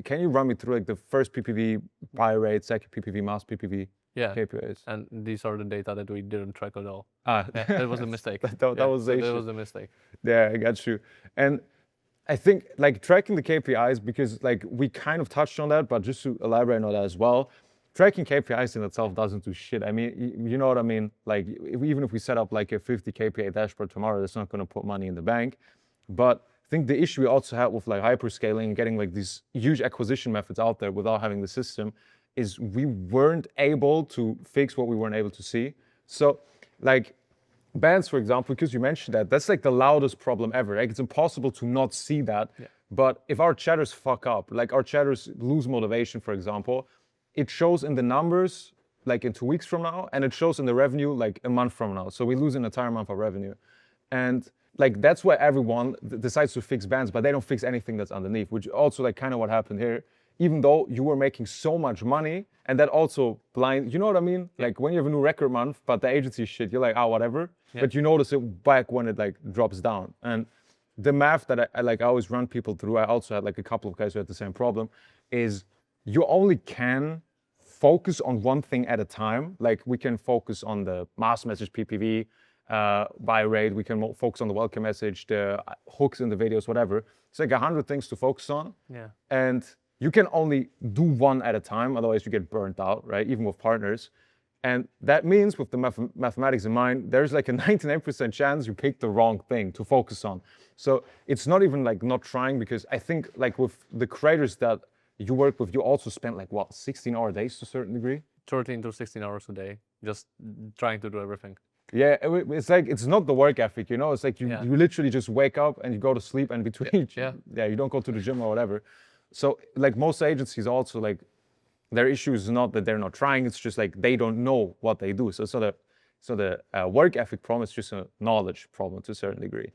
can you run me through like the first PPV buy rate, second PPV, mass PPV KPIs? And these are the data that we didn't track at all. Ah, That was a mistake. that was the issue. That was a mistake. Yeah, I got you. And I think like tracking the KPIs, because like we kind of touched on that, but just to elaborate on that as well, tracking KPIs in itself doesn't do shit. I mean, you know what I mean? Like even if we set up like a 50 KPI dashboard tomorrow, that's not going to put money in the bank. But I think the issue we also have with like hyperscaling and getting like these huge acquisition methods out there without having the system is we weren't able to fix what we weren't able to see. So like bands, for example, because you mentioned that, that's like the loudest problem ever. Like it's impossible to not see that. Yeah. But if our chatters fuck up, like our chatters lose motivation, for example, it shows in the numbers like in 2 weeks from now, and it shows in the revenue like a month from now. So we lose an entire month of revenue. And like that's why everyone decides to fix bands, but they don't fix anything that's underneath, which also like kind of what happened here. Even though you were making so much money, and that also blind, you know what I mean? Yeah. Like when you have a new record month, but the agency shit, you're like, oh, whatever. Yeah. But you notice it back when it like drops down. And the math that I always run people through, I also had like a couple of guys who had the same problem, is you only can focus on one thing at a time. Like we can focus on the mass message PPV, buy rate, we can focus on the welcome message, the hooks in the videos, whatever. It's like 100 things to focus on. Yeah. And you can only do one at a time, otherwise you get burnt out, right? Even with partners. And that means with the mathematics in mind, there's like a 99% chance you pick the wrong thing to focus on. So it's not even like not trying, because I think like with the creators that you work with, you also spend like what, 16-hour days to a certain degree? 13 to 16 hours a day, just trying to do everything. Yeah, it's like, it's not the work ethic, you know? It's like you literally just wake up and you go to sleep, and between, you don't go to the gym or whatever. So like most agencies also, like their issue is not that they're not trying, it's just like they don't know what they do. So it's not a work ethic problem, it's just a knowledge problem to a certain degree.